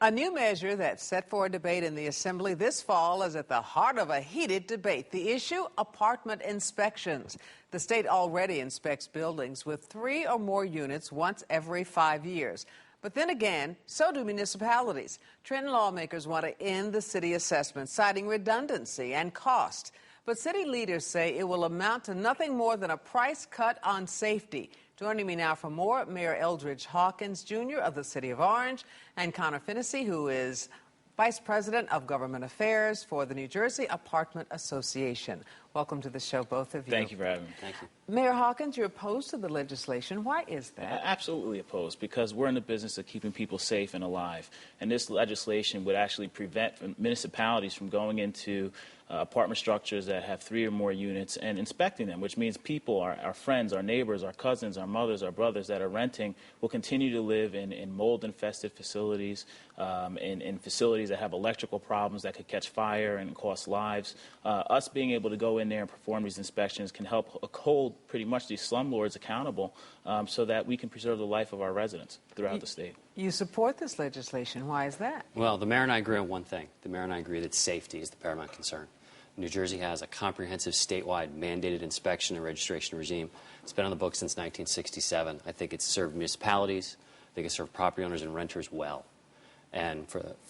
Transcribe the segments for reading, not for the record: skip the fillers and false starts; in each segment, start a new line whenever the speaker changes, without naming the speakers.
A new measure that's set for a debate in the Assembly this fall is at the heart of a heated debate. The issue, apartment inspections. The state already inspects buildings with 3 or more units once every 5 years. But then again, so do municipalities. Trenton lawmakers want to end the city assessment, citing redundancy and cost. But city leaders say it will amount to nothing more than a price cut on safety. Joining me now for more, Mayor Eldridge Hawkins, Jr. of the City of Orange, and Conor Fennessy, who is Vice President of Government Affairs for the New Jersey Apartment Association. Welcome to the show, both of you.
Thank you for having me.
Thank you.
Mayor Hawkins, you're opposed to the legislation. Why is that?
Absolutely opposed, because we're in the business of keeping people safe and alive. And this legislation would actually prevent municipalities from going into apartment structures that have 3 or more units and inspecting them, which means people, our friends, our neighbors, our cousins, our mothers, our brothers that are renting will continue to live in mold-infested facilities, in facilities that have electrical problems that could catch fire and cost lives. Us being able to go in there and perform these inspections can help hold pretty much these slumlords accountable so that we can preserve the life of our residents throughout the state.
You support this legislation. Why is that?
Well, the mayor and I agree on one thing. The mayor and I agree that safety is the paramount concern. New Jersey has a comprehensive statewide mandated inspection and registration regime. It's been on the books since 1967. I think it's served municipalities. I think it's served property owners and renters well. And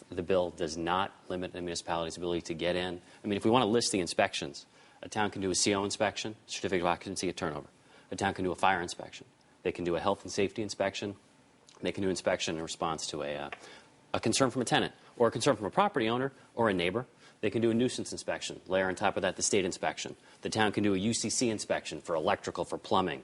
the bill does not limit the municipality's ability to get in. I mean, if we want to list the inspections, a town can do a CO inspection, certificate of occupancy at turnover. A town can do a fire inspection. They can do a health and safety inspection. They can do inspection in response to a concern from a tenant or a concern from a property owner or a neighbor. They can do a nuisance inspection. Layer on top of that the state inspection. The town can do a UCC inspection for electrical, for plumbing,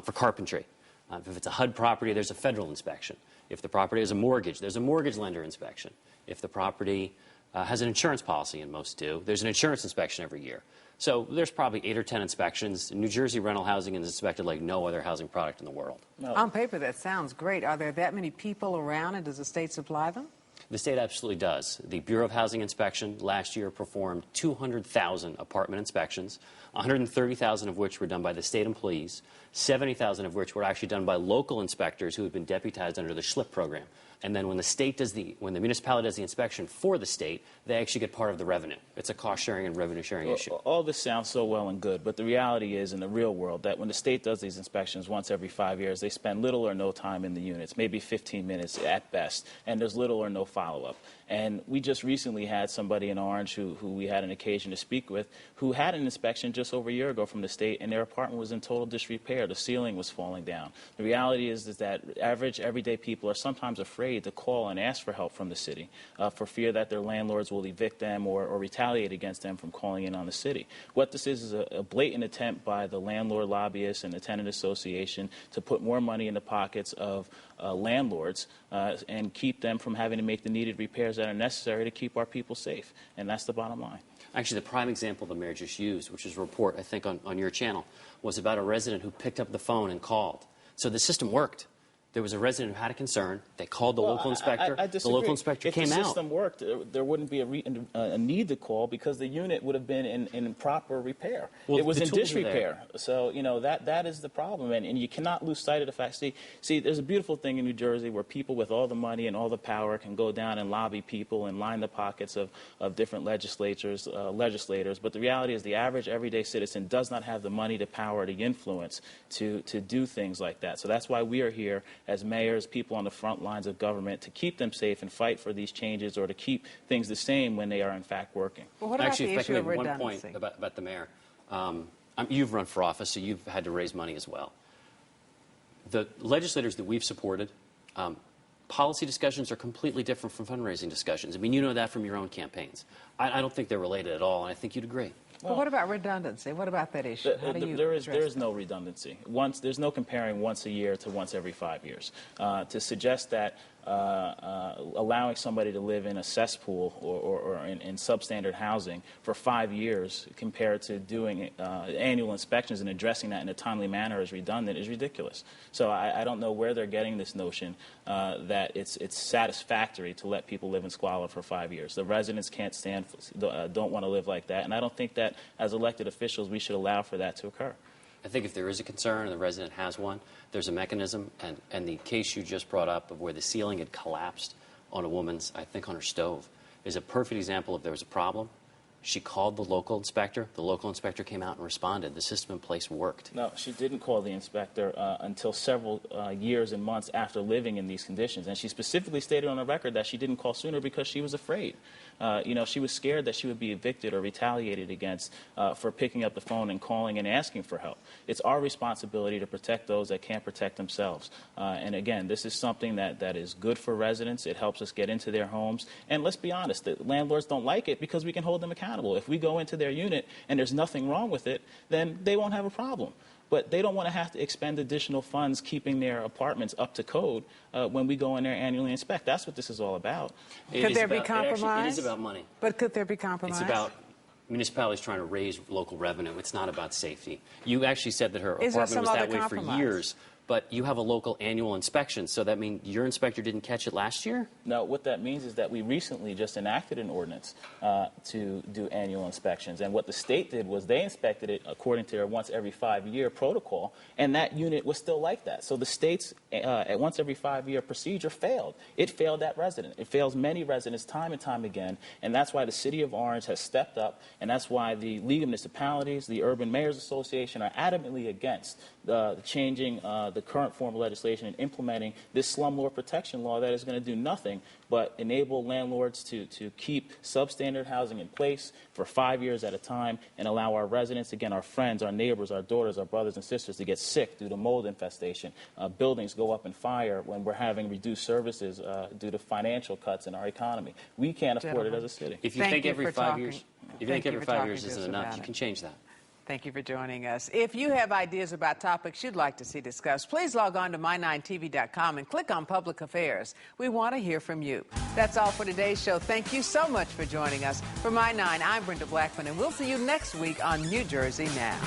for carpentry. If it's a HUD property, there's a federal inspection. If the property has a mortgage, there's a mortgage lender inspection. If the property has an insurance policy, and most do, there's an insurance inspection every year. So there's probably 8 or 10 inspections. New Jersey rental housing is inspected like no other housing product in the world.
No.
On paper, that sounds great. Are there that many people around, and does the state supply them?
The state absolutely does. The Bureau of Housing Inspection last year performed 200,000 apartment inspections, 130,000 of which were done by the state employees, 70,000 of which were actually done by local inspectors who had been deputized under the SHLIP program. And then when the municipality does the inspection for the state, they actually get part of the revenue. It's a cost-sharing and revenue-sharing issue.
All this sounds so well and good, but the reality is in the real world that when the state does these inspections once every 5 years, they spend little or no time in the units, maybe 15 minutes at best, and there's little or no follow-up. And we just recently had somebody in Orange who we had an occasion to speak with who had an inspection just over a year ago from the state, and their apartment was in total disrepair. The ceiling was falling down. The reality is that average, everyday people are sometimes afraid to call and ask for help from the city for fear that their landlords will evict them or retaliate against them from calling in on the city. What this is a blatant attempt by the landlord lobbyists and the tenant association to put more money in the pockets of landlords and keep them from having to make the needed repairs that are necessary to keep our people safe. And that's the bottom line.
Actually, the prime example the mayor just used, which is a report, I think, on your channel, was about a resident who picked up the phone and called. So the system worked. There was a resident who had a concern. They called the local inspector.
I disagree.
The local inspector came out.
If the system worked, there wouldn't be a need to call because the unit would have been in proper repair.
Well,
it was in
disrepair.
So, that is the problem. And you cannot lose sight of the fact. See, there's a beautiful thing in New Jersey where people with all the money and all the power can go down and lobby people and line the pockets of different legislators. But the reality is the average everyday citizen does not have the money, the power, the influence to do things like that. So that's why we are here as mayors, people on the front lines of government, to keep them safe and fight for these changes or to keep things the same when they are in fact working.
Well, what about
Actually,
the issue of redundancy?
one point about the mayor. You've run for office, so you've had to raise money as well. The legislators that we've supported, policy discussions are completely different from fundraising discussions. I mean, you know that from your own campaigns. I don't think they're related at all, and I think you'd agree.
Well, what about redundancy? What about that issue? How do you
there is no redundancy. There's no comparing once a year to once every 5 years. To suggest that allowing somebody to live in a cesspool or in substandard housing for 5 years compared to doing annual inspections and addressing that in a timely manner is redundant is ridiculous. So I don't know where they're getting this notion that it's satisfactory to let people live in squalor for 5 years. The residents don't want to live like that, and I don't think that as elected officials we should allow for that to occur.
I think if there is a concern and the resident has one, there's a mechanism, and the case you just brought up of where the ceiling had collapsed on a woman's, I think on her stove, is a perfect example of there was a problem. She called the local inspector. The local inspector came out and responded. The system in place worked.
No, she didn't call the inspector until several years and months after living in these conditions. And she specifically stated on the record that she didn't call sooner because she was afraid. She was scared that she would be evicted or retaliated against for picking up the phone and calling and asking for help. It's our responsibility to protect those that can't protect themselves. And again, this is something that is good for residents. It helps us get into their homes. And let's be honest, the landlords don't like it because we can hold them accountable. If we go into their unit and there's nothing wrong with it, then they won't have a problem. But they don't want to have to expend additional funds keeping their apartments up to code when we go in there annually inspect. That's what this is all about.
Could there be compromise?
It is about money.
But could there be compromise?
It's about municipalities trying to raise local revenue. It's not about safety. You actually said that her apartment was that way for years. But you have a local annual inspection, so that means your inspector didn't catch it last year?
No, what that means is that we recently just enacted an ordinance to do annual inspections. And what the state did was they inspected it according to their once every 5-year protocol, and that unit was still like that. So the state's at once every 5-year procedure failed. It failed that resident. It fails many residents time and time again, and that's why the City of Orange has stepped up, and that's why the League of Municipalities, the Urban Mayors Association are adamantly against changing the current form of legislation and implementing this slumlord protection law that is going to do nothing but enable landlords to keep substandard housing in place for 5 years at a time and allow our residents, again, our friends, our neighbors, our daughters, our brothers and sisters to get sick due to mold infestation. Buildings go up in fire when we're having reduced services due to financial cuts in our economy. We can't afford it as a city.
If you think every 5 years, if you think every 5 years isn't enough, you can change that.
Thank you for joining us. If you have ideas about topics you'd like to see discussed, please log on to my9tv.com and click on Public Affairs. We want to hear from you. That's all for today's show. Thank you so much for joining us. For My 9, I'm Brenda Blackman, and we'll see you next week on New Jersey Now.